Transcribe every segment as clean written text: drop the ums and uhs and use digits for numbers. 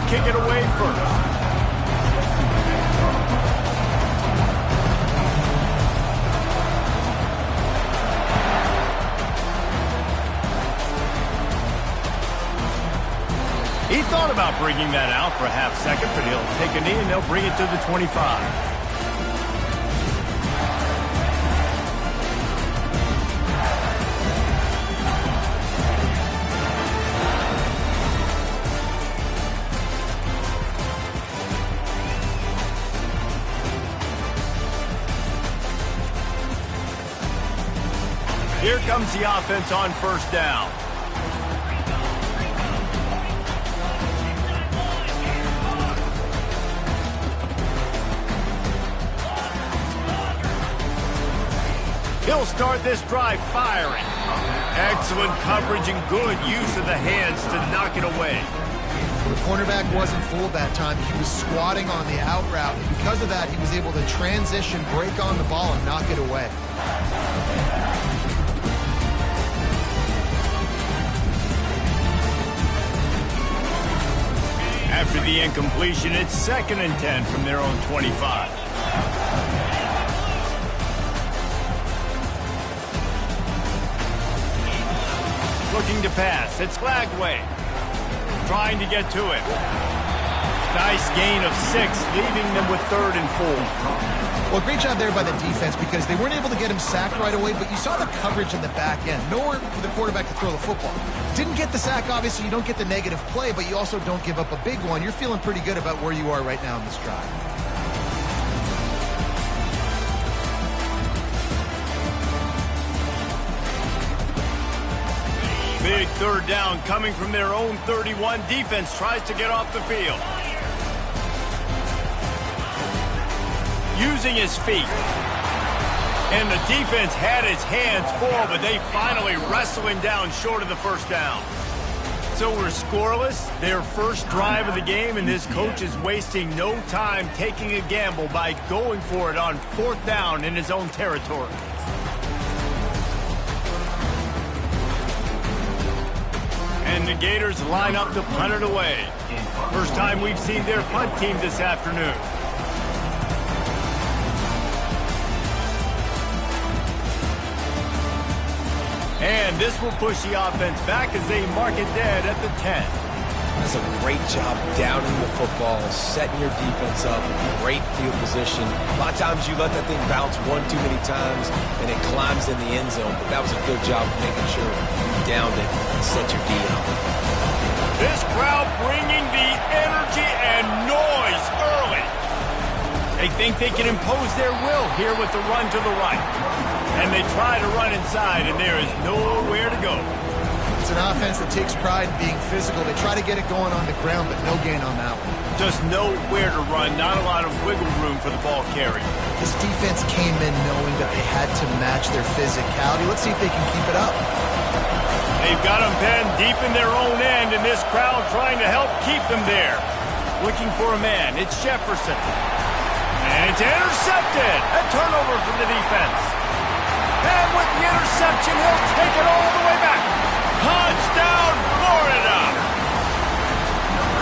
will kick it away first. He thought about bringing that out for a half second, but he'll take a knee and they'll bring it to the 25. Here comes the offense on first down. He'll start this drive firing. Excellent coverage and good use of the hands to knock it away. The cornerback wasn't fooled that time. He was squatting on the out route. And because of that, he was able to transition, break on the ball, and knock it away. After the incompletion, it's 2nd and 10 from their own 25. Looking to pass. It's Flagway. Trying to get to it. Nice gain of 6, leaving them with 3rd and 4. Well, great job there by the defense because they weren't able to get him sacked right away, but you saw the coverage in the back end. Nowhere for the quarterback to throw the football. Didn't get the sack, obviously. You don't get the negative play, but you also don't give up a big one. You're feeling pretty good about where you are right now in this drive. Big 3rd down coming from their own 31. Defense tries to get off the field. Using his feet. And the defense had his hands full, but they finally wrestle him down short of the first down. So we're scoreless, their first drive of the game, and this coach is wasting no time taking a gamble by going for it on 4th down in his own territory. And the Gators line up to punt it away. First time we've seen their punt team this afternoon. And this will push the offense back as they mark it dead at the 10. That's a great job downing the football, setting your defense up, great field position. A lot of times you let that thing bounce one too many times and it climbs in the end zone, but that was a good job of making sure you downed it and set your D out. This crowd bringing the energy and noise early. They think they can impose their will here with the run to the right. And they try to run inside, and there is nowhere to go. It's an offense that takes pride in being physical. They try to get it going on the ground, but no gain on that one. Just nowhere to run, not a lot of wiggle room for the ball carrier. This defense came in knowing that they had to match their physicality. Let's see if they can keep it up. They've got them penned deep in their own end, and this crowd trying to help keep them there. Looking for a man. It's Jefferson. And it's intercepted. A turnover from the defense. And with the interception, he'll take it all the way back. Touchdown, Florida!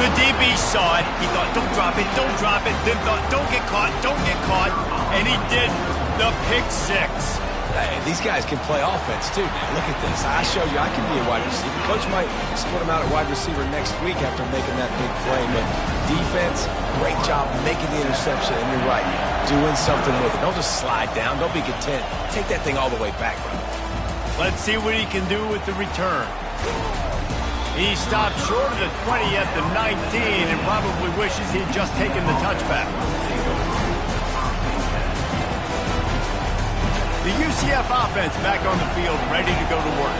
The DB saw it. He thought, don't drop it, don't drop it. Then thought, don't get caught, don't get caught. And he did the pick 6. Hey, these guys can play offense, too, man. Look at this. I showed you I can be a wide receiver. Coach might split him out at wide receiver next week after making that big play. But defense, great job making the interception. And you're right, doing something with it. Don't just slide down. Don't be content. Take that thing all the way back, bro. Let's see what he can do with the return. He stopped short of the 20 at the 19 and probably wishes he'd just taken the touchback. The UCF offense back on the field, ready to go to work.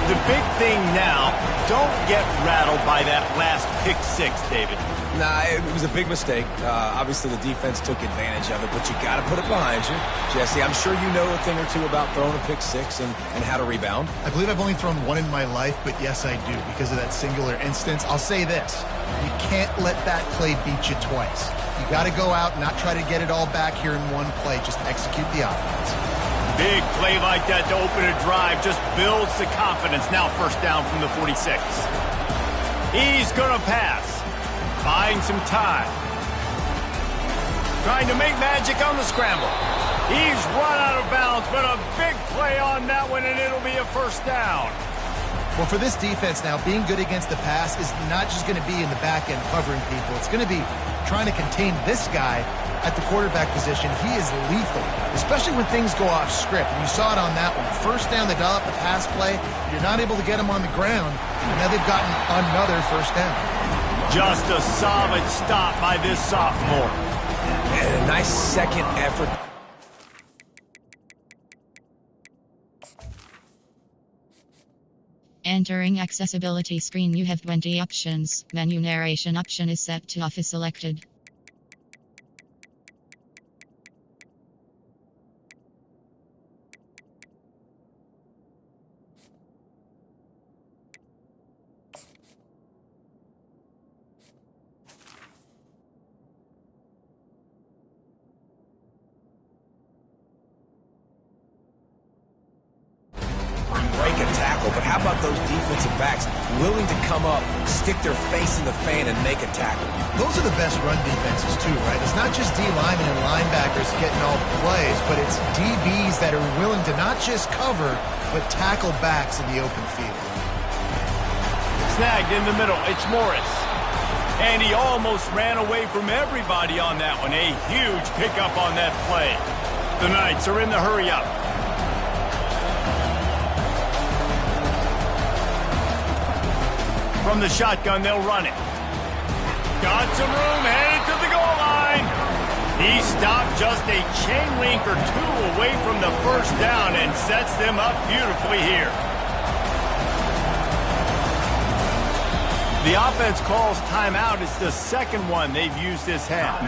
The big thing now, don't get rattled by that last pick 6, David. Nah, it was a big mistake. Obviously, the defense took advantage of it, but you got to put it behind you. Jesse, I'm sure you know a thing or two about throwing a pick 6 and how to rebound. I believe I've only thrown one in my life, but yes, I do, because of that singular instance. I'll say this. You can't let that play beat you twice. You got to go out and not try to get it all back here in one play. Just execute the offense. Big play like that to open a drive just builds the confidence. Now first down from the 46. He's going to pass. Buying some time. Trying to make magic on the scramble. He's run out of bounds, but a big play on that one, and it'll be a first down. Well, for this defense now, being good against the pass is not just going to be in the back end covering people. It's going to be trying to contain this guy at the quarterback position. He is lethal, especially when things go off script. And you saw it on that one. First down, they dial up the pass play. You're not able to get him on the ground, and now they've gotten another first down. Just a solid stop by this sophomore. And a nice second effort. Entering accessibility screen, you have 20 options. Menu narration option is set to off is selected. Break a tackle, but how about those defensive backs willing to come up, stick their face in the fan, and make a tackle? Those are the best run defenses too, right? It's not just D linemen and linebackers getting all the plays, but it's DBs that are willing to not just cover, but tackle backs in the open field. Snagged in the middle. It's Morris. And he almost ran away from everybody on that one. A huge pickup on that play. The Knights are in the hurry-up. From the shotgun, they'll run it. Got some room, headed to the goal line. He stopped just a chain link or two away from the first down and sets them up beautifully here. The offense calls timeout. It's the second one they've used this half.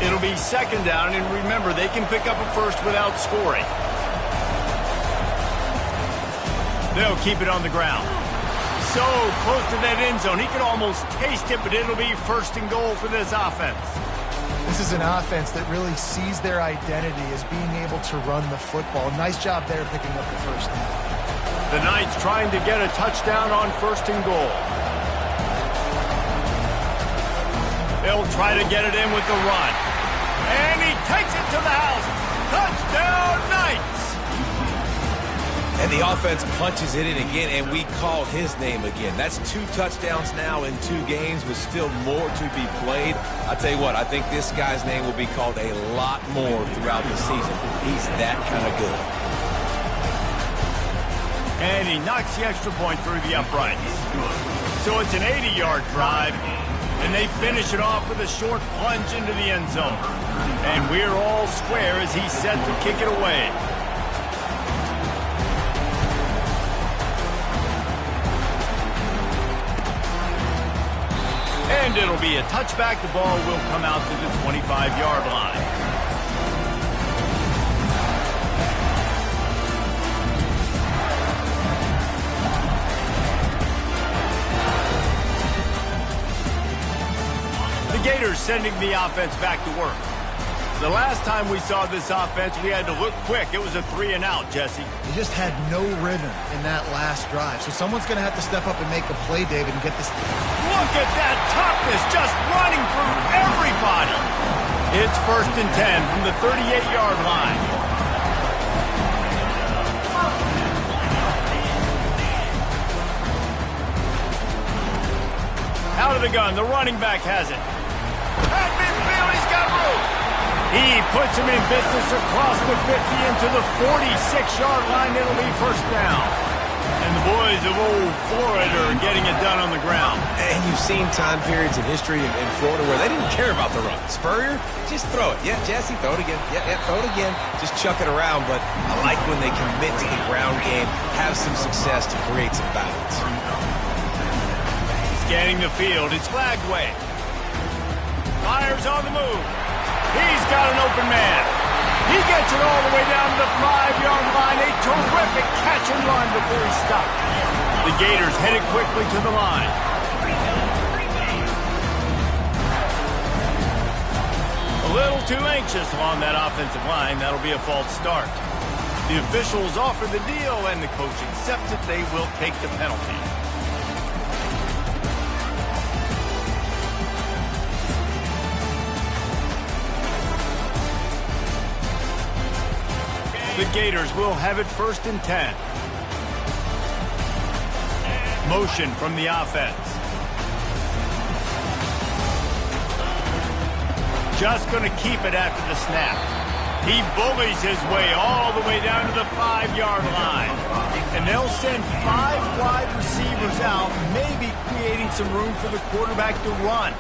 It'll be second down, and remember, they can pick up a first without scoring. They'll keep it on the ground. So close to that end zone, he can almost taste it, but it'll be first and goal for this offense. This is an offense that really sees their identity as being able to run the football. Nice job there picking up the first down. The Knights trying to get a touchdown on first and goal. They'll try to get it in with the run. And he takes it to the house. Touchdown, Knights! And the offense punches it in again, and we call his name again. That's 2 touchdowns now in 2 games with still more to be played. I'll tell you what, I think this guy's name will be called a lot more throughout the season. He's that kind of good. And he knocks the extra point through the uprights. So it's an 80-yard drive. And they finish it off with a short plunge into the end zone. And we're all square as he's set to kick it away. And it'll be a touchback. The ball will come out to the 25-yard line. Gators sending the offense back to work. The last time we saw this offense, we had to look quick. It was a 3-and-out, Jesse. They just had no rhythm in that last drive. So someone's going to have to step up and make a play, David, and get this. Look at that toughness, just running through everybody. It's first and 10 from the 38-yard line. Out of the gun, the running back has it. At midfield, he's got room. He puts him in business across the 50 into the 46-yard line. It'll be first down. And the boys of old Florida are getting it done on the ground. And you've seen time periods in history in Florida where they didn't care about the run. Spurrier, just throw it. Yeah, Jesse, throw it again. Yeah, throw it again. Just chuck it around. But I like when they commit to the ground game, have some success to create some balance. Scanning the field, it's flagged way. Fires on the move. He's got an open man. He gets it all the way down to the 5-yard line. A terrific catch and run before he stopped. The Gators headed quickly to the line. A little too anxious along that offensive line. That'll be a false start. The officials offer the deal, and the coach accepts it. They will take the penalty. The Gators will have it 1st and 10. Motion from the offense. Just going to keep it after the snap. He bullies his way all the way down to the 5-yard line. And they'll send 5 wide receivers out, maybe creating some room for the quarterback to run.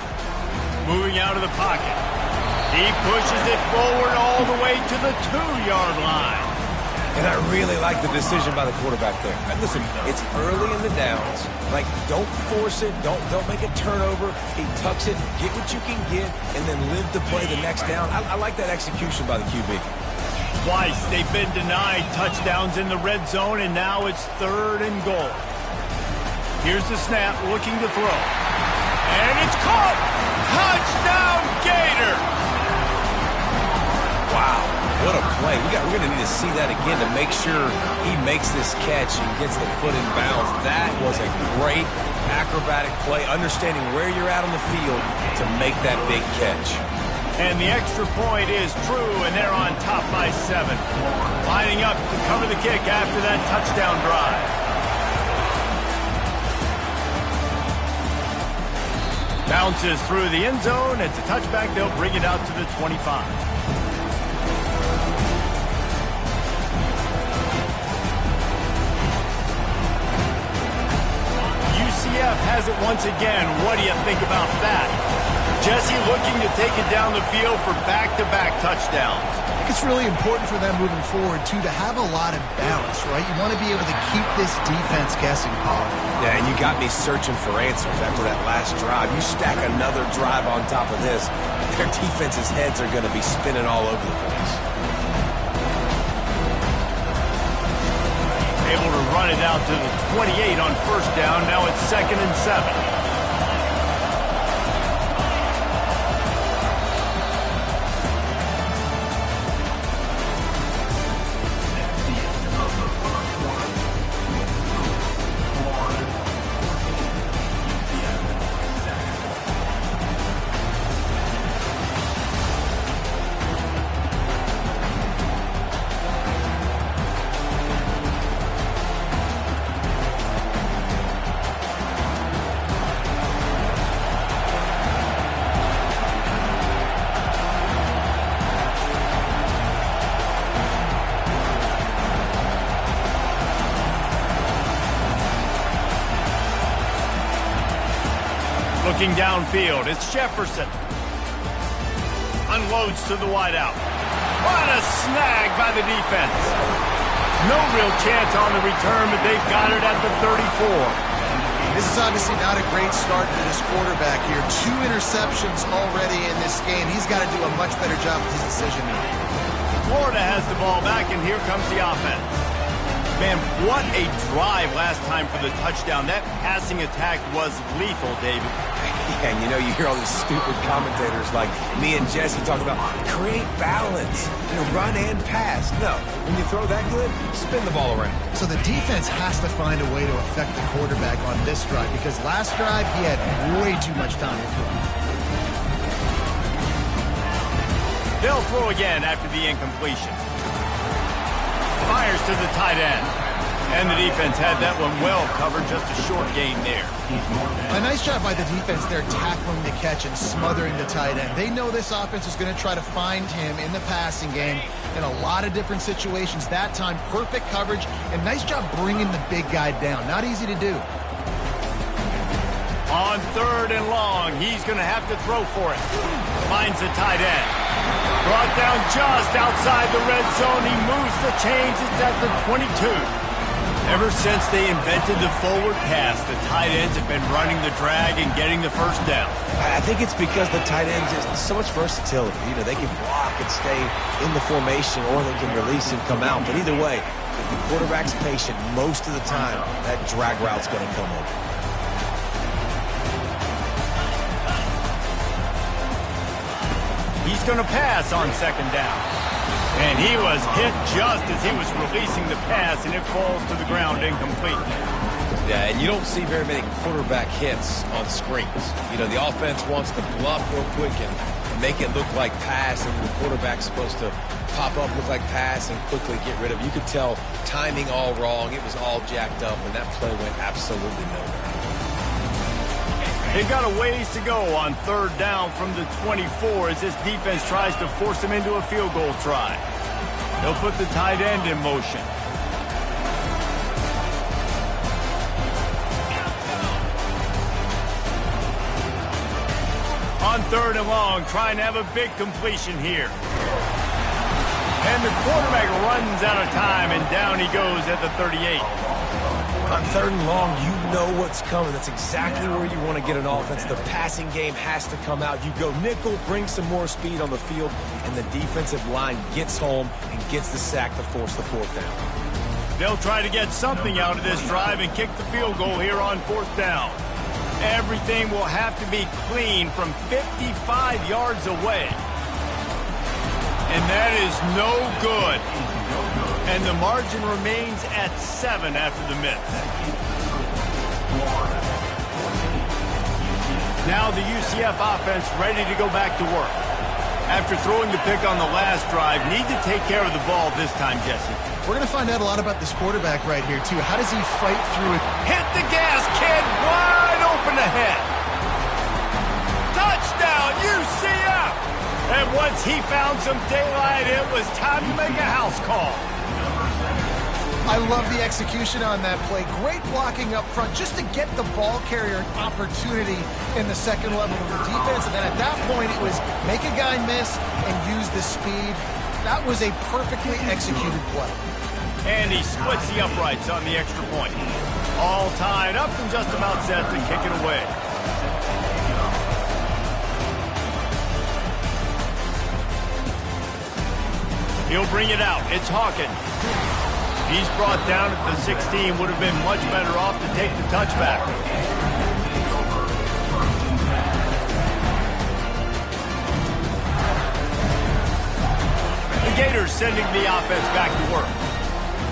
Moving out of the pocket. He pushes it forward all the way to the 2-yard line. And I really like the decision by the quarterback there. Listen, it's early in the downs. Like, don't force it. Don't make a turnover. He tucks it, get what you can get, and then live to play the next down. I like that execution by the QB. Twice they've been denied touchdowns in the red zone, and now it's 3rd and goal. Here's the snap, looking to throw. And it's caught! Touchdown, Gator! Wow. What a play. We're going to need to see that again to make sure he makes this catch and gets the foot in bounds. That was a great acrobatic play, understanding where you're at on the field to make that big catch. And the extra point is true, and they're on top by 7. Lining up to cover the kick after that touchdown drive. Bounces through the end zone. It's a touchback. They'll bring it out to the 25. UCF has it once again. What do you think about that? Jesse looking to take it down the field for back-to-back touchdowns. I think it's really important for them moving forward, too, to have a lot of balance, right? You want to be able to keep this defense guessing, Paul. Yeah, and you got me searching for answers after that last drive. You stack another drive on top of this, their defense's heads are going to be spinning all over the place. Able to run it out to the 28 on 1st down. Now it's 2nd and 7. Looking downfield, it's Jefferson. Unloads to the wideout. What a snag by the defense. No real chance on the return, but they've got it at the 34. This is obviously not a great start for this quarterback here. 2 interceptions already in this game. He's got to do a much better job with his decision-making. Florida has the ball back, and here comes the offense. Man, what a drive last time for the touchdown. That passing attack was lethal, David. Yeah, and you know, you hear all these stupid commentators like me and Jesse talk about create balance, run and pass. No, when you throw that good, spin the ball around. So the defense has to find a way to affect the quarterback on this drive, because last drive he had way too much time to throw. They'll throw again after the incompletion. Fires to the tight end. And the defense had that one well covered, just a short gain there. A nice job by the defense there, tackling the catch and smothering the tight end. They know this offense is going to try to find him in the passing game in a lot of different situations. That time, perfect coverage, and nice job bringing the big guy down. Not easy to do. On 3rd and long, he's going to have to throw for it. Finds the tight end. Brought down just outside the red zone. He moves the chains. It's at the 22. Ever since they invented the forward pass, the tight ends have been running the drag and getting the 1st down. I think it's because the tight ends is so much versatility. They can block and stay in the formation, or they can release and come out. But either way, if the quarterback's patient, most of the time, that drag route's going to come in. He's going to pass on 2nd down. And he was hit just as he was releasing the pass, and it falls to the ground incomplete. Yeah, and you don't see very many quarterback hits on screens. You know, the offense wants to bluff real quick and make it look like pass, and the quarterback's supposed to pop up, look like pass, and quickly get rid of it. You could tell timing all wrong. It was all jacked up, and that play went absolutely nowhere. They've got a ways to go on third down from the 24 as this defense tries to force them into a field goal try. They'll put the tight end in motion. On third and long, trying to have a big completion here. And the quarterback runs out of time, and down he goes at the 38. On third and long, you know what's coming. That's exactly where you want to get an offense. The passing game has to come out. You go nickel, bring some more speed on the field, and the defensive line gets home and gets the sack to force the fourth down. They'll try to get something out of this drive and kick the field goal here on fourth down. Everything will have to be clean from 55 yards away. And that is no good. And the margin remains at 7 after the miss. Now the UCF offense ready to go back to work. After throwing the pick on the last drive, need to take care of the ball this time, Jesse. We're going to find out a lot about this quarterback right here, too. How does he fight through it? Hit the gas, kid. Wide open ahead. Touchdown, UCF. And once he found some daylight, it was time to make a house call. I love the execution on that play. Great blocking up front just to get the ball carrier an opportunity in the second level of the defense. And then at that point, it was make a guy miss and use the speed. That was a perfectly executed play. And he splits the uprights on the extra point. All tied up and just about set to kick it away. He'll bring it out. It's Hawkins. He's brought down at the 16. Would have been much better off to take the touchback. The Gators sending the offense back to work.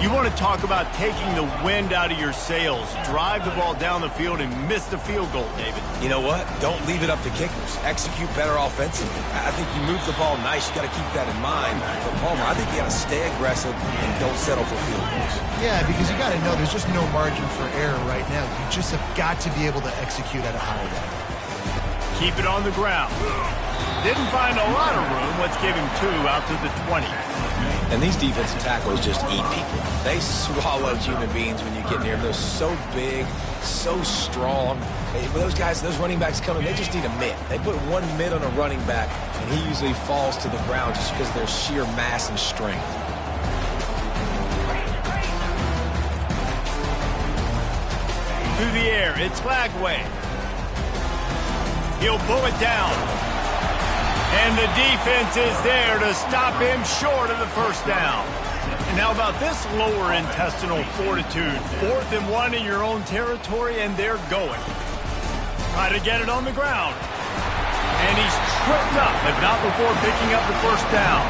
You want to talk about taking the wind out of your sails. Drive the ball down the field and miss the field goal, David. You know what? Don't leave it up to kickers. Execute better offensively. I think you move the ball nice. You got to keep that in mind. But Palmer, I think you got to stay aggressive and don't settle for field goals. Yeah, because you got to know there's just no margin for error right now. You just have got to be able to execute at a high level. Keep it on the ground. Didn't find a lot of room. Let's give him 2 out to the 20. And these defensive tackles just eat people. They swallow human beings when you get near them. They're so big, so strong. Those guys, those running backs come in, they just need a mid. They put one mid on a running back, and he usually falls to the ground just because of their sheer mass and strength. Through the air, it's Flagway. He'll pull it down. And the defense is there to stop him short of the first down. And how about this lower intestinal fortitude? 4th and 1 in your own territory, and they're going. Try to get it on the ground. And he's tripped up, but not before picking up the first down.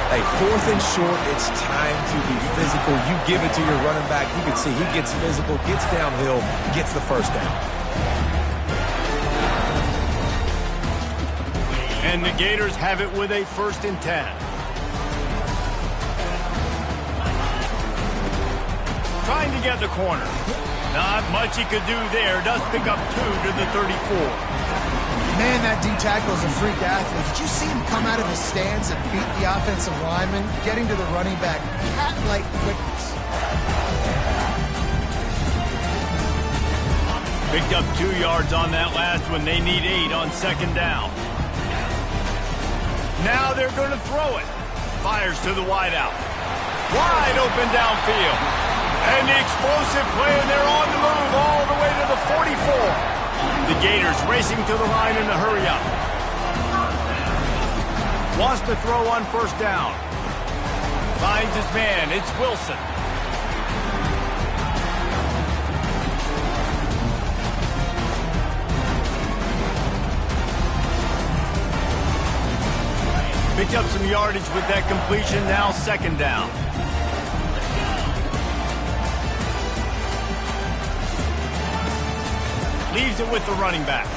Hey, 4th and short, it's time to be physical. You give it to your running back. You can see he gets physical, gets downhill, gets the first down. And the Gators have it with a 1st and 10. Trying to get the corner. Not much he could do there. Does pick up 2 to the 34. Man, that D-tackle is a freak athlete. Did you see him come out of his stance and beat the offensive lineman, getting to the running back? Cat-like quickness. Picked up 2 yards on that last one. They need 8 on 2nd down. Now they're going to throw it. Fires to the wideout. Wide open downfield. And the explosive play, and they're on the move all the way to the 44. The Gators racing to the line in a hurry up. Wants to throw on 1st down. Finds his man. It's Wilson. Picked up some yardage with that completion, now second down. Leaves it with the running back.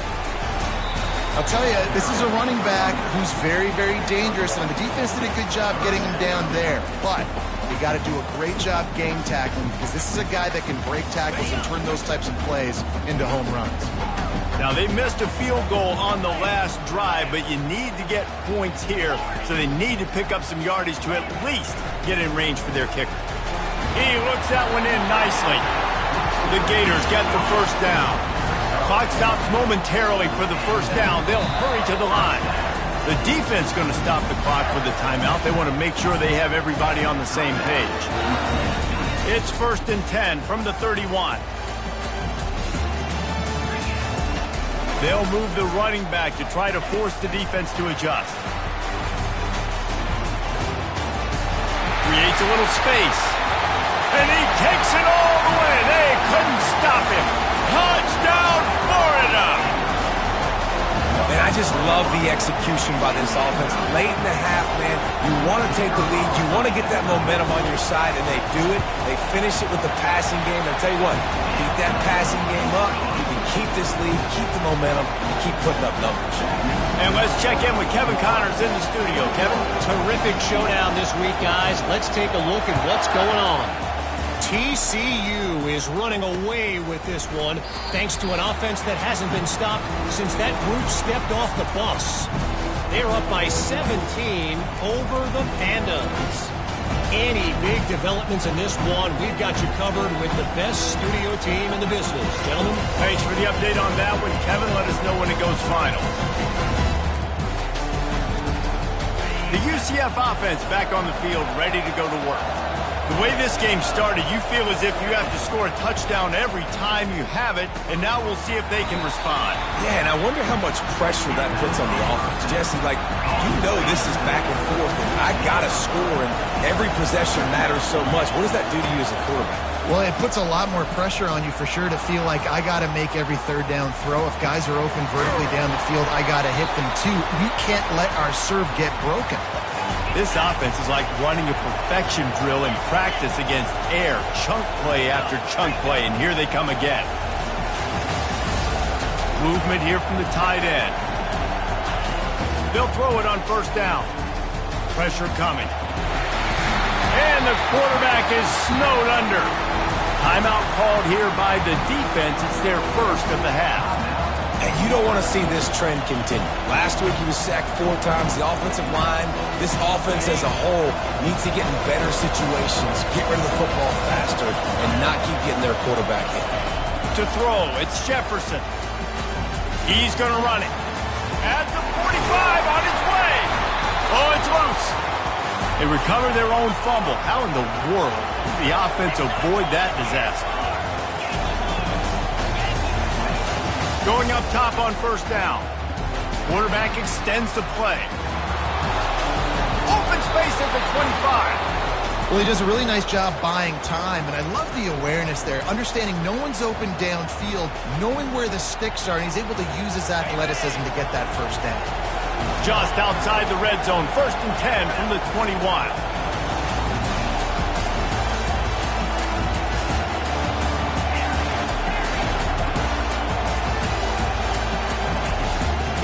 I'll tell you, this is a running back who's very, very dangerous, and the defense did a good job getting him down there. But you got to do a great job game tackling, because this is a guy that can break tackles and turn those types of plays into home runs. Now, they missed a field goal on the last drive, but you need to get points here, so they need to pick up some yardage to at least get in range for their kicker. He looks that one in nicely. The Gators get the first down. Clock stops momentarily for the first down. They'll hurry to the line. The defense going to stop the clock with a timeout. They want to make sure they have everybody on the same page. It's 1st and 10 from the 31. They'll move the running back to try to force the defense to adjust. Creates a little space. And he takes it all the way. They couldn't stop him. Touchdown, Florida! Man, I just love the execution by this offense. Late in the half, man, you want to take the lead. You want to get that momentum on your side, and they do it. They finish it with the passing game. And I'll tell you what, keep that passing game up. You can keep this lead, keep the momentum, and keep putting up numbers. And let's check in with Kevin Connors in the studio. Kevin? Terrific showdown this week, guys. Let's take a look at what's going on. TCU is running away with this one, thanks to an offense that hasn't been stopped since that group stepped off the bus. They're up by 17 over the Pandas. Any big developments in this one, we've got you covered with the best studio team in the business. Gentlemen, Thanks for the update on that one, Kevin. Let us know when it goes final. The UCF offense back on the field, ready to go to work. The way this game started, you feel as if you have to score a touchdown every time you have it, and now we'll see if they can respond. Yeah, and I wonder how much pressure that puts on the offense. Jesse, like, you know this is back and forth, and I got to score, and every possession matters so much. What does that do to you as a quarterback? Well, it puts a lot more pressure on you for sure to feel like I got to make every third down throw. If guys are open vertically down the field, I got to hit them too. We can't let our serve get broken. This offense is like running a perfection drill in practice against air, chunk play after chunk play, and here they come again. Movement here from the tight end. They'll throw it on first down. Pressure coming. And the quarterback is snowed under. Timeout called here by the defense. It's their first of the half. And you don't want to see this trend continue. Last week he was sacked 4 times. The offensive line, this offense as a whole, needs to get in better situations, get rid of the football faster, and not keep getting their quarterback hit. To throw, it's Jefferson. He's going to run it. At the 45, on its way. Oh, it's loose. They recover their own fumble. How in the world did the offense avoid that disaster? Going up top on first down. Quarterback extends the play. Open space at the 25. Well, he does a really nice job buying time, and I love the awareness there. Understanding no one's open downfield, knowing where the sticks are, and he's able to use his athleticism to get that first down. Just outside the red zone. 1st and 10 from the 21.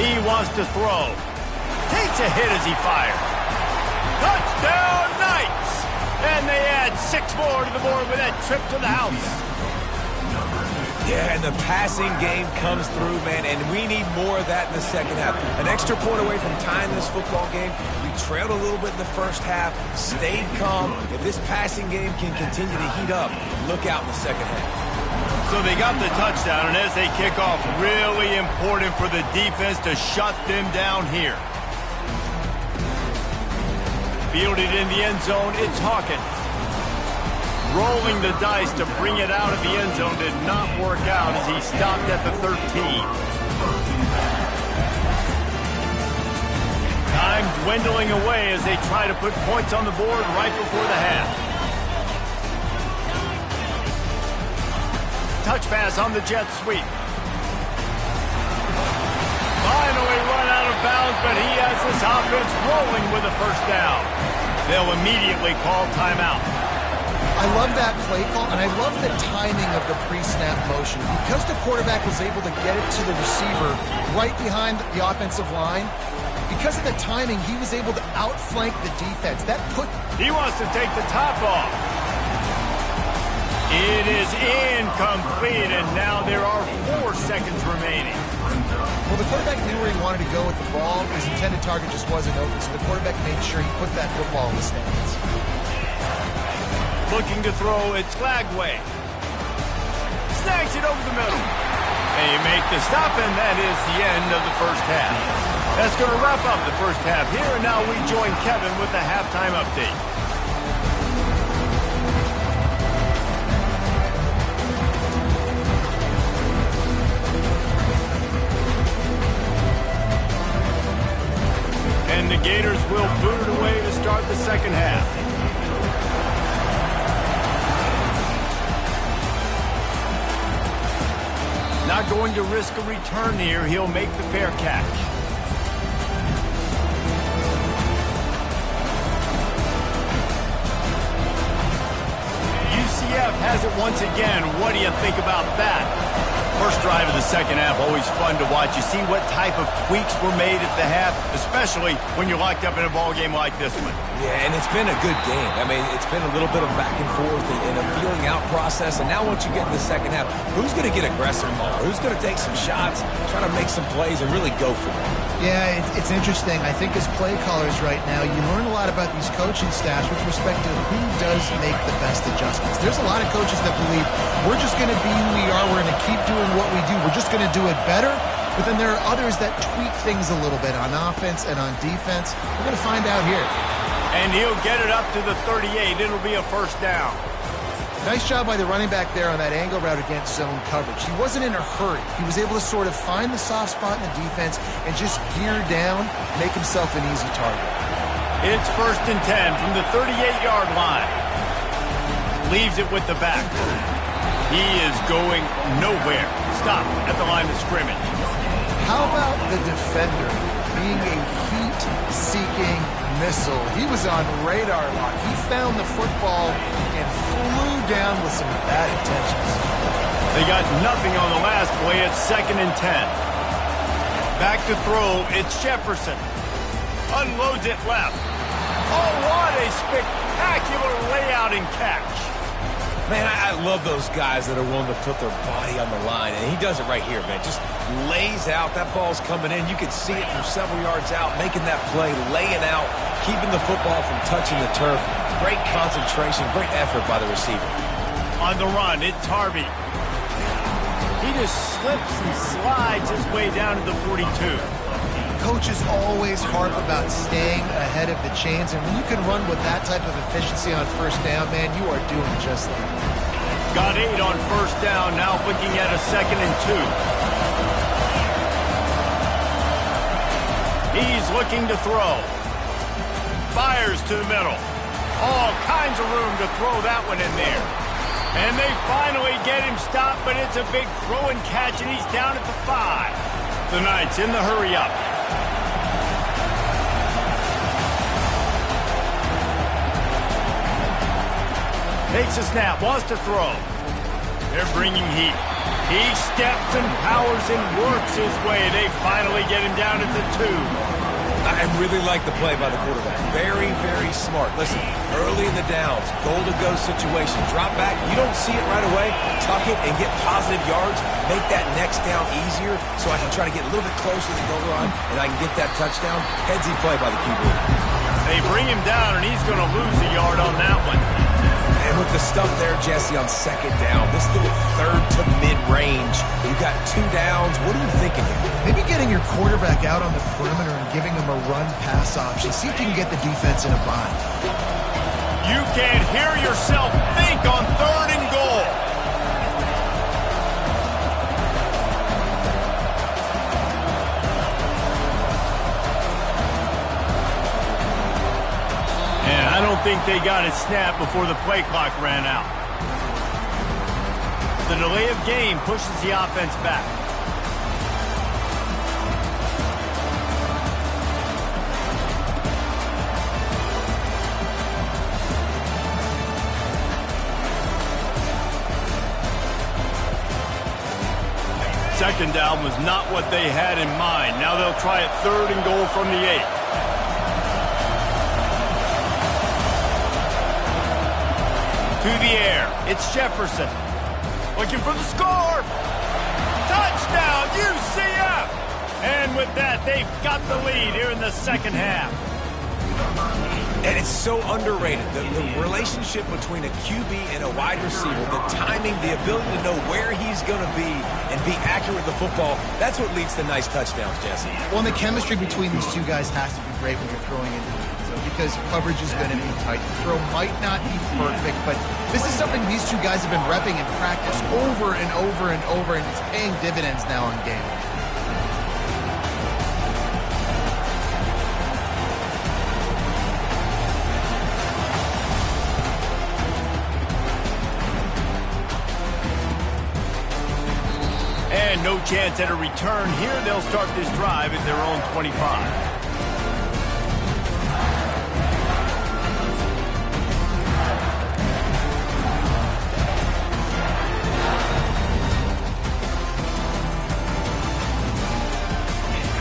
He wants to throw. Takes a hit as he fires. Touchdown, Knights! And they add 6 more to the board with that trip to the house. Yeah, and the passing game comes through, man, and we need more of that in the second half. An extra point away from tying this football game. We trailed a little bit in the first half, stayed calm. If this passing game can continue to heat up, look out in the second half. So they got the touchdown, and as they kick off, really important for the defense to shut them down here. Fielded in the end zone, it's Hawkins. Rolling the dice to bring it out of the end zone did not work out as he stopped at the 13. Time dwindling away as they try to put points on the board right before the half. Touch pass on the jet sweep. Finally run out of bounds but he has this offense rolling with a first down. They'll immediately call timeout. I love that play call, and I love the timing of the pre-snap motion. Because the quarterback was able to get it to the receiver right behind the offensive line, because of the timing, he was able to outflank the defense. He wants to take the top off. It is incomplete, and now there are 4 seconds remaining. Well, the quarterback knew where he wanted to go with the ball. His intended target just wasn't open, so the quarterback made sure he put that football in the stands. Looking to throw, it's Flagway. Snags it over the middle. They make the stop, and that is the end of the first half. That's going to wrap up the first half here, and now we join Kevin with the halftime update. And the Gators will boot it away to start the second half. Not going to risk a return here. He'll make the fair catch. UCF has it once again. What do you think about that? First drive of the second half, always fun to watch. You see what type of tweaks were made at the half, especially when you're locked up in a ball game like this one. Yeah, and it's been a good game. I mean, it's been a little bit of back and forth and a feeling out process. And now once you get in the second half, who's going to get aggressive more? Who's going to take some shots, try to make some plays, and really go for it? Yeah, it's interesting. I think as play callers right now, you learn a lot about these coaching staffs with respect to who does make the best adjustments. There's a lot of coaches that believe we're just going to be who we are. We're going to keep doing what we do. We're just going to do it better. But then there are others that tweak things a little bit on offense and on defense. We're going to find out here. And he'll get it up to the 38. It'll be a first down. Nice job by the running back there on that angle route against zone coverage. He wasn't in a hurry. He was able to sort of find the soft spot in the defense and just gear down, make himself an easy target. It's 1st and 10 from the 38-yard line. Leaves it with the back. He is going nowhere. Stop at the line of scrimmage. How about the defender being a heat-seeking missile? He was on radar lock. He found the football and flew down with some bad intentions. They got nothing on the last play. It's 2nd and 10. Back to throw. It's Jefferson. Unloads it left. Oh, what a spectacular layout and catch. Man, I love those guys that are willing to put their body on the line, and he does it right here, man. Just lays out. That ball's coming in. You can see it from several yards out, making that play, laying out, keeping the football from touching the turf. Great concentration, great effort by the receiver. On the run, it's Harvey. He just slips and slides his way down to the 42. Coaches always harp about staying ahead of the chains, and when you can run with that type of efficiency on first down, man, you are doing just that. Got 8 on first down, now looking at a 2nd and 2. He's looking to throw. Fires to the middle. All kinds of room to throw that one in there. And they finally get him stopped, but it's a big throw and catch, and he's down at the 5. The Knights in the hurry up. Takes a snap, wants to throw. They're bringing heat. He steps and powers and works his way. They finally get him down at the 2. I really like the play by the quarterback. Very, very smart. Listen, early in the downs, goal-to-go situation. Drop back, you don't see it right away. Tuck it and get positive yards. Make that next down easier so I can try to get a little bit closer to the goal line and I can get that touchdown. Headsy play by the QB. They bring him down, and he's going to lose a yard on that one. And with the stuff there, Jesse, on 2nd down, this little 3rd to mid-range, you got 2 downs. What are you thinking here? Maybe getting your quarterback out on the perimeter and giving him a run-pass option. See if you can get the defense in a bind. You can't hear yourself think on 3rd and goal. And I don't think they got it snapped before the play clock ran out. The delay of game pushes the offense back. second down was not what they had in mind. Now they'll try it 3rd and goal from the 8. To the air, it's Jefferson. Looking for the score. Touchdown, UCF! And with that, they've got the lead here in the second half. And it's so underrated, the relationship between a QB and a wide receiver, the timing, the ability to know where he's going to be and be accurate with the football, that's what leads to nice touchdowns, Jesse. Well, and the chemistry between these two guys has to be great when you're throwing into the end zone because coverage is going to be tight. The throw might not be perfect, but this is something these two guys have been repping in practice over and over and over, and it's paying dividends now in game. And no chance at a return here. They'll start this drive at their own 25.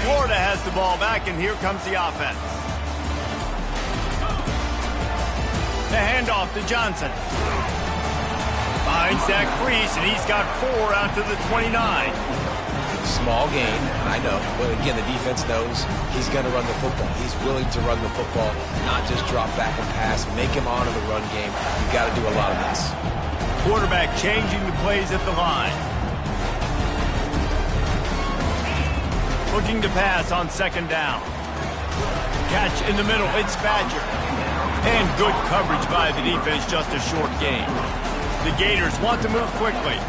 Florida has the ball back, and here comes the offense. The handoff to Johnson. Finds that crease, and he's got 4 out to the 29. Small gain, I know. But again, the defense knows he's going to run the football. He's willing to run the football, not just drop back and pass, make him honor the run game. You've got to do a lot of this. Quarterback changing the plays at the line. Looking to pass on 2nd down. Catch in the middle, it's Badger. And good coverage by the defense, just a short gain. The Gators want to move quickly.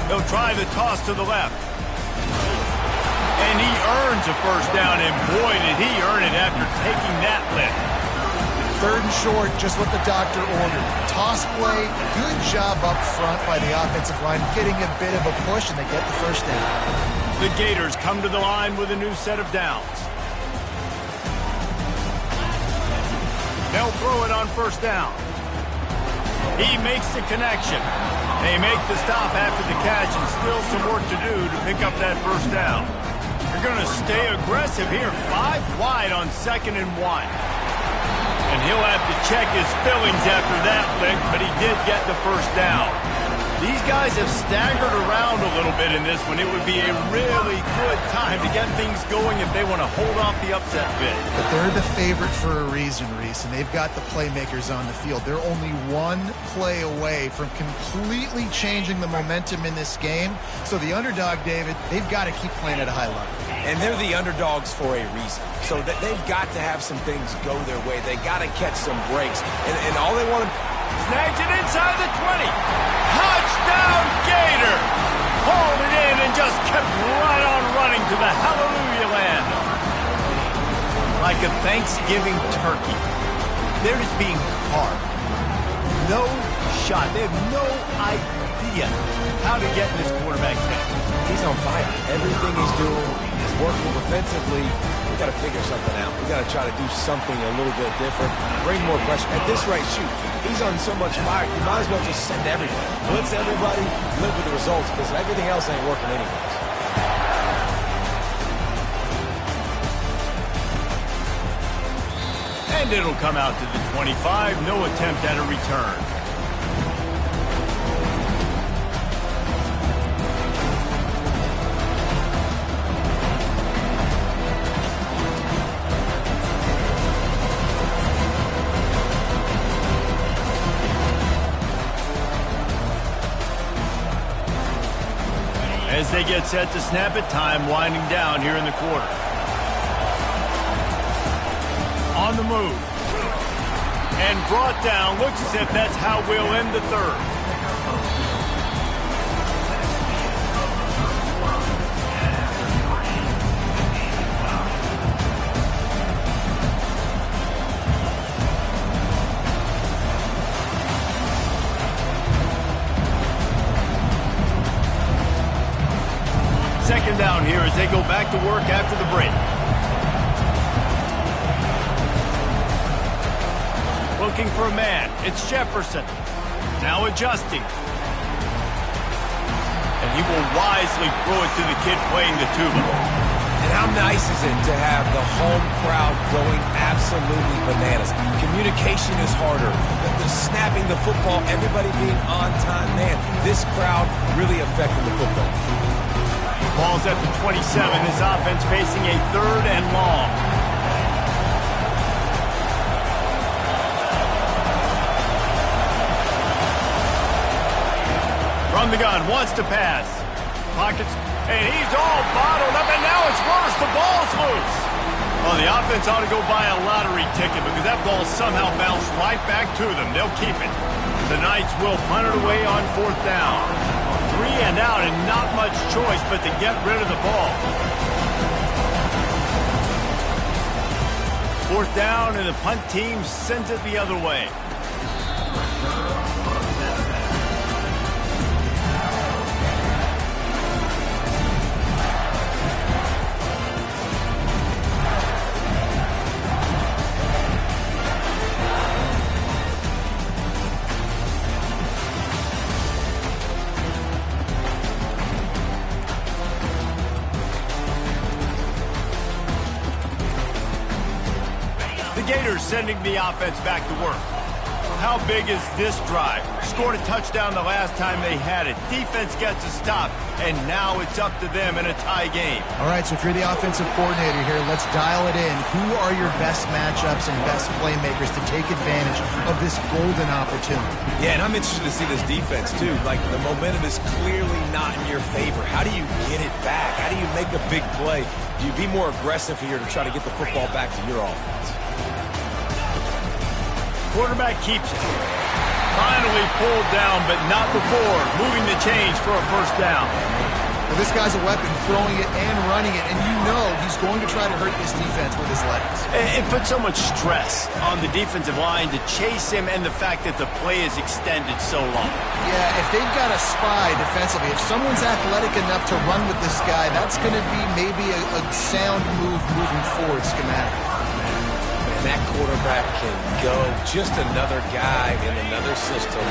They'll try the toss to the left. And he earns a 1st down, and boy, did he earn it after taking that lift. 3rd and short, just what the doctor ordered. Toss play, good job up front by the offensive line, getting a bit of a push, and they get the 1st down. The Gators come to the line with a new set of downs. They'll throw it on 1st down. He makes the connection. They make the stop after the catch, and still some work to do to pick up that 1st down. They're going to stay aggressive here. 5 wide on 2nd and 1. And he'll have to check his fillings after that lick, but he did get the 1st down. These guys have staggered around a little bit in this one. It would be a really good time to get things going if they want to hold off the upset bid. But they're the favorite for a reason, Reese, and they've got the playmakers on the field. They're only 1 play away from completely changing the momentum in this game. So the underdog, David, they've got to keep playing at a high level. And they're the underdogs for a reason. So that they've got to have some things go their way. They got to catch some breaks. And all they want to... Snags it inside the 20. Touchdown, Gator! Hauled it in and just kept right on running to the hallelujah land. Like a Thanksgiving turkey. They're just being carved. No shot. They have no idea how to get this quarterback's head. He's on fire. Everything he's doing is working defensively. We got to figure something out. We got to try to do something a little bit different. Bring more pressure. At this rate, shoot. He's on so much fire. You might as well just send everybody. Blitz everybody. Live with the results because everything else ain't working anyways. And it'll come out to the 25. No attempt at a return. As they get set to snap it, time winding down here in the quarter. On the move. And brought down. Looks as if that's how we'll end the 3rd. Second down here as they go back to work after the break. Looking for a man. It's Jefferson. Now adjusting. he will wisely throw it to the kid playing the tuba. And how nice is it to have the home crowd going absolutely bananas? Communication is harder. The snapping the football, everybody being on time. Man, this crowd really affecting the football. Ball's at the 27. This offense facing a 3rd and long. From the gun, wants to pass. Pockets, and he's all bottled up, and now it's worse. The ball's loose. Well, the offense ought to go buy a lottery ticket because that ball somehow bounced right back to them. They'll keep it. The Knights will punt it away on 4th down. 3 and out, and not much choice but to get rid of the ball. 4th down, and the punt team sends it the other way. Gators sending the offense back to work. How big is this drive? Scored a touchdown the last time they had it. Defense gets a stop, and now it's up to them in a tie game. All right, so if you're the offensive coordinator here, let's dial it in. Who are your best matchups and best playmakers to take advantage of this golden opportunity? Yeah, and I'm interested to see this defense, too. Like, the momentum is clearly not in your favor. How do you get it back? How do you make a big play? Do you be more aggressive here to try to get the football back to your offense? Quarterback keeps it. Finally pulled down, but not before moving the chains for a 1st down. Well, this guy's a weapon, throwing it and running it, and you know he's going to try to hurt this defense with his legs. It puts so much stress on the defensive line to chase him, and the fact that the play is extended so long. Yeah, if they've got a spy defensively, if someone's athletic enough to run with this guy, that's going to be maybe a sound move moving forward schematically. And that quarterback can go. Just another guy in another system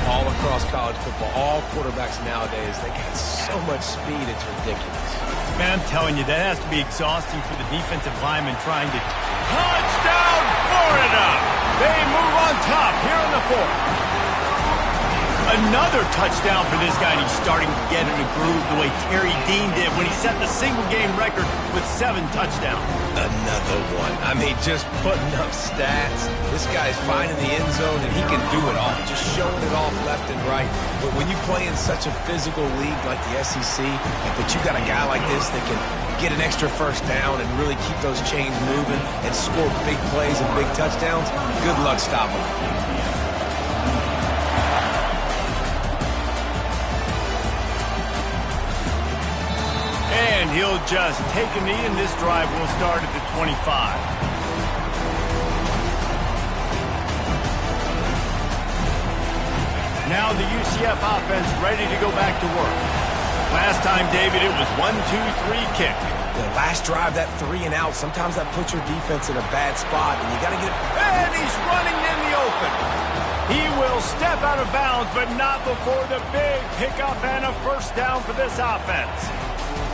all across college football. All quarterbacks nowadays, they got so much speed, it's ridiculous. Man, I'm telling you, that has to be exhausting for the defensive lineman trying to... Touchdown, Florida! They move on top here in the 4th. Another touchdown for this guy, and he's starting to get in a groove the way Terry Dean did when he set the single-game record with 7 touchdowns. Another one. I mean, just putting up stats. This guy's finding the end zone, and he can do it all. Just showing it off left and right. But when you play in such a physical league like the SEC, but you got a guy like this that can get an extra 1st down and really keep those chains moving and score big plays and big touchdowns, good luck stopping him. And he'll just take a knee, and this drive will start at the 25. Now the UCF offense ready to go back to work. Last time, David, it was 1-2-3 kick. The last drive, that 3 and out, sometimes that puts your defense in a bad spot, and you got to get it. And he's running in the open. He will step out of bounds, but not before the big pickup and a 1st down for this offense.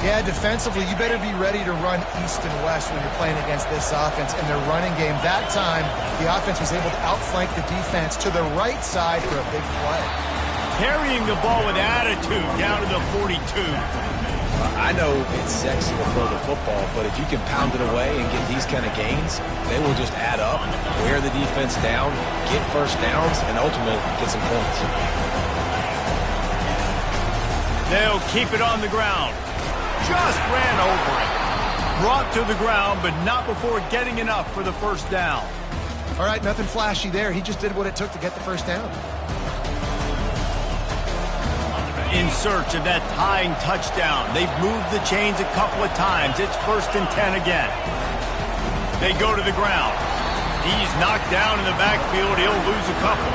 Yeah, defensively, you better be ready to run east and west when you're playing against this offense and their running game. That time, the offense was able to outflank the defense to the right side for a big play. Carrying the ball with attitude down to the 42. I know it's sexy to throw the football, but if you can pound it away and get these kind of gains, they will just add up, wear the defense down, get 1st downs, and ultimately get some points. They'll keep it on the ground. Just ran over it. Brought to the ground, but not before getting enough for the 1st down. All right, nothing flashy there. He just did what it took to get the 1st down. In search of that tying touchdown. They've moved the chains a couple of times. It's 1st and 10 again. They go to the ground. He's knocked down in the backfield. He'll lose a couple.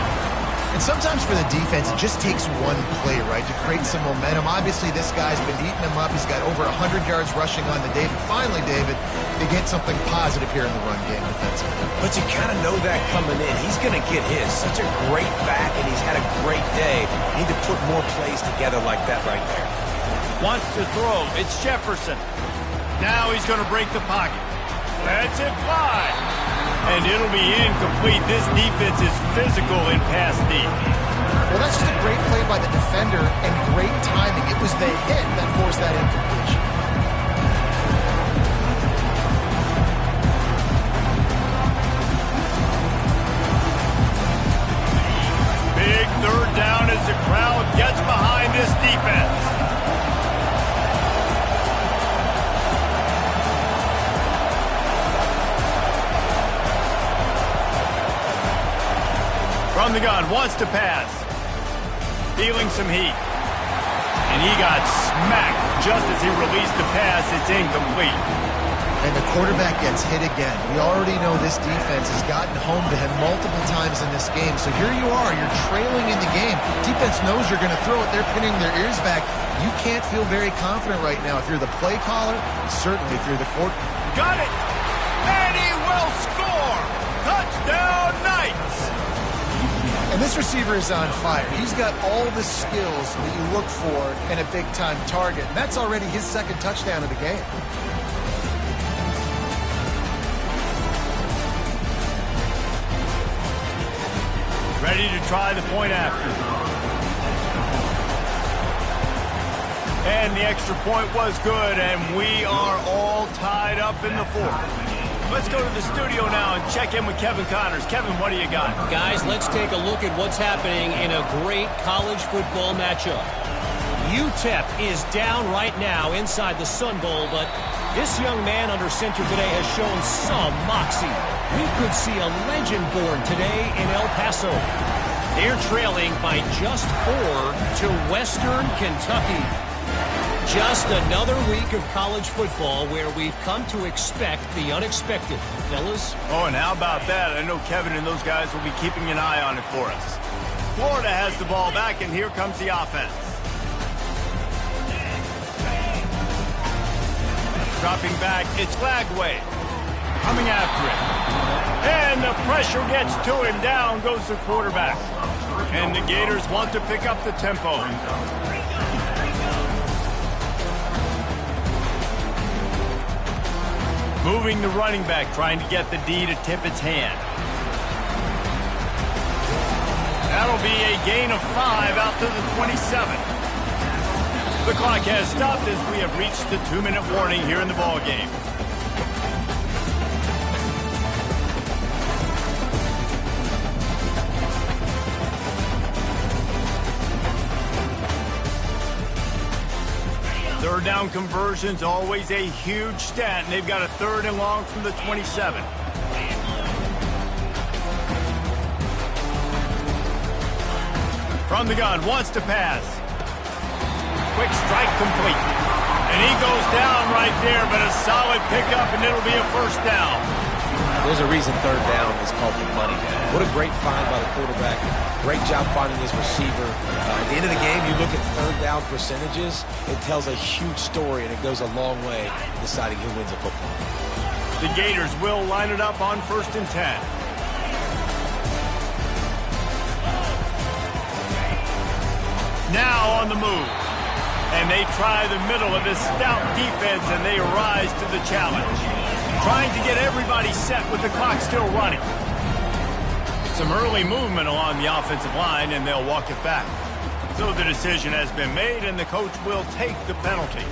And sometimes for the defense, it just takes one play, right, to create some momentum. Obviously, this guy's been eating him up. He's got over 100 yards rushing on the day. But finally, David, they get something positive here in the run game defensively. But you kind of know that coming in. He's going to get his. Such a great back, and he's had a great day. Need to put more plays together like that right there. Wants to throw. It's Jefferson. Now he's going to break the pocket. That's it fly. And it'll be incomplete. This defense is physical in pass deep. Well, that's just a great play by the defender and great timing. It was the hit that forced that incompletion. Big third down as the crowd gets behind this defense. From the gun, wants to pass. Feeling some heat. And he got smacked just as he released the pass. It's incomplete. And the quarterback gets hit again. We already know this defense has gotten home to him multiple times in this game. So here you are, you're trailing in the game. Defense knows you're going to throw it. They're pinning their ears back. You can't feel very confident right now if you're the play caller, certainly if you're the quarterback. Got it! And he will score! Touchdown Knights! And this receiver is on fire. He's got all the skills that you look for in a big-time target. And that's already his second touchdown of the game. Ready to try the point after. And the extra point was good, and we are all tied up in the fourth. Let's go to the studio now and check in with Kevin Connors. Kevin, what do you got? Guys, let's take a look at what's happening in a great college football matchup. UTEP is down right now inside the Sun Bowl, but this young man under center today has shown some moxie. We could see a legend born today in El Paso. They're trailing by just 4 to Western Kentucky. Just another week of college football where we've come to expect the unexpected. Fellas? Oh, and how about that? I know Kevin and those guys will be keeping an eye on it for us. Florida has the ball back, and here comes the offense. Dropping back, it's Flagway. Coming after it. And the pressure gets to him. Down goes the quarterback. And the Gators want to pick up the tempo. Moving the running back, trying to get the D to tip its hand. That'll be a gain of 5 out to the 27. The clock has stopped as we have reached the 2-minute warning here in the ball game. Third down conversions, always a huge stat, and they've got a 3rd and long from the 27. From the gun, wants to pass. Quick strike complete. And he goes down right there, but a solid pickup, and it'll be a 1st down. There's a reason 3rd down is called the money down. What a great find by the quarterback. Great job finding his receiver. At the end of the game, you look at 3rd down percentages. It tells a huge story, and it goes a long way in deciding who wins a football. The Gators will line it up on 1st and 10. Now on the move. And they try the middle of this stout defense, and they rise to the challenge. Trying to get everybody set with the clock still running. Some early movement along the offensive line, and they'll walk it back. So the decision has been made, and the coach will take the penalty.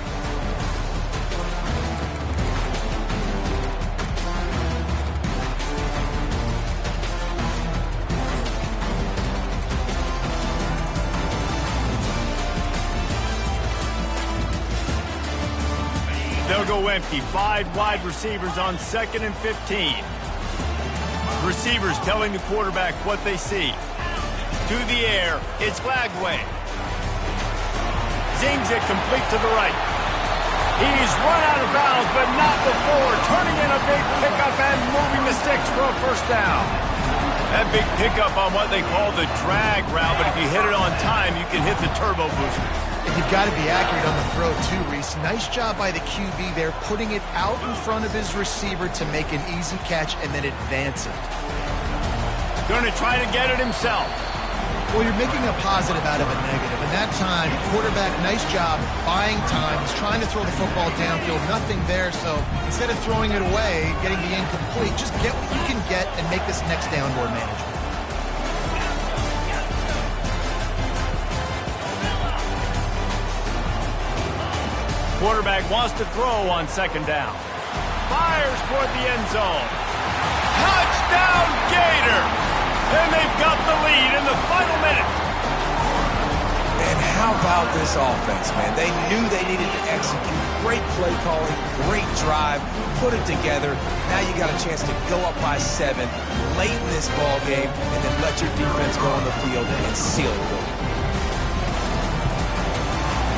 They'll go empty. 5 wide receivers on 2nd and 15. Receivers telling the quarterback what they see. To the air, it's Flagway. Zings it complete to the right. He's run out of bounds, but not before. Turning in a big pickup and moving the sticks for a 1st down. That big pickup on what they call the drag route, but if you hit it on time, you can hit the turbo booster. And you've got to be accurate on the throw, too, Reese. Nice job by the QB there, putting it out in front of his receiver to make an easy catch and then advance it. Going to try to get it himself. Well, you're making a positive out of a negative. And that time, quarterback, nice job, buying time. He's trying to throw the football downfield, nothing there. So instead of throwing it away, getting the incomplete, just get what you can get and make this next down more manageable. Quarterback wants to throw on second down. Fires toward the end zone. Touchdown, Gator! And they've got the lead in the final minute. And how about this offense, man? They knew they needed to execute. Great play calling, great drive, put it together. Now you got a chance to go up by 7 late in this ball game and then let your defense go on the field and seal it.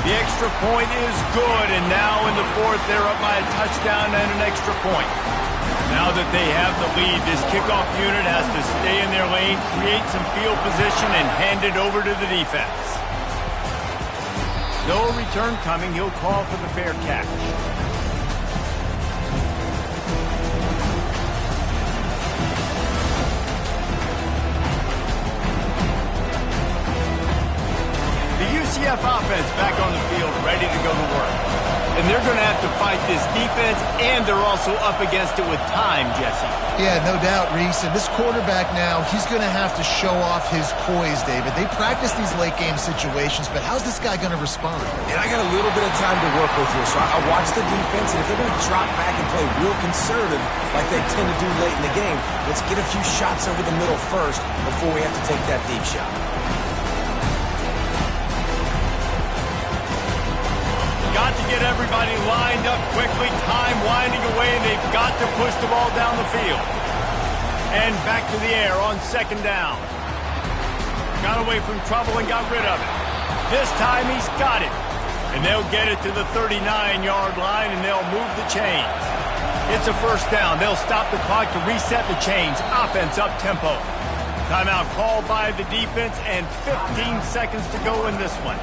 The extra point is good, and now in the fourth, they're up by a touchdown and an extra point. Now that they have the lead, this kickoff unit has to stay in their lane, create some field position, and hand it over to the defense. No return coming. He'll call for the fair catch. The UCF offense back on the field, ready to go to work. And they're going to have to fight this defense, and they're also up against it with time, Jesse. Yeah, no doubt, Reese. And this quarterback now, he's going to have to show off his poise, David. They practice these late-game situations, but how's this guy going to respond? And I got a little bit of time to work with here, so I watch the defense, and if they're going to drop back and play real conservative like they tend to do late in the game, let's get a few shots over the middle first before we have to take that deep shot. Got to get everybody lined up quickly, time winding away, and they've got to push the ball down the field. And back to the air on second down. Got away from trouble and got rid of it. This time he's got it. And they'll get it to the 39-yard line, and they'll move the chains. It's a first down. They'll stop the clock to reset the chains. Offense up tempo. Timeout called by the defense, and 15 seconds to go in this one.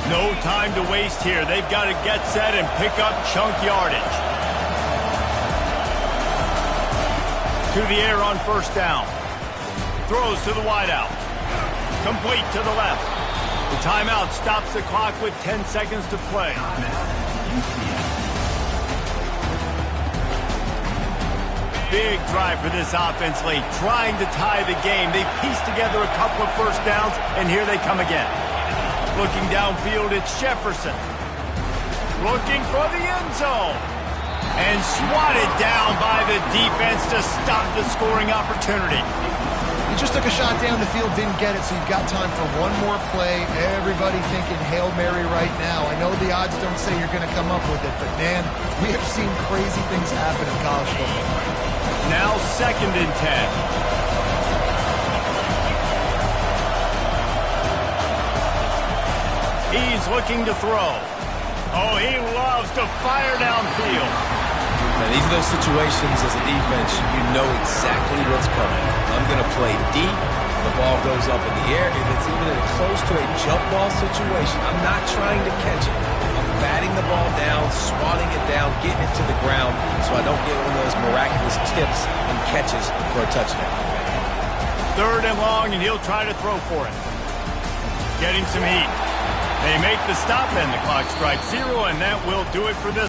No time to waste here. They've got to get set and pick up chunk yardage. To the air on first down. Throws to the wideout. Complete to the left. The timeout stops the clock with 10 seconds to play. Big drive for this offense late, trying to tie the game. They pieced together a couple of first downs, and here they come again. Looking downfield, it's Jefferson. Looking for the end zone. And swatted down by the defense to stop the scoring opportunity. He just took a shot down the field, didn't get it, so you've got time for one more play. Everybody thinking Hail Mary right now. I know the odds don't say you're going to come up with it, but, man, we have seen crazy things happen in college football. Now 2nd and 10. He's looking to throw. Oh, he loves to fire downfield. Now, these are those situations as a defense, you know exactly what's coming. I'm going to play deep. The ball goes up in the air. If it's even close to a jump ball situation, I'm not trying to catch it. I'm batting the ball down, swatting it down, getting it to the ground so I don't get one of those miraculous tips and catches for a touchdown. 3rd and long, and he'll try to throw for it. Getting some heat. They make the stop, and the clock strikes 0, and that will do it for this.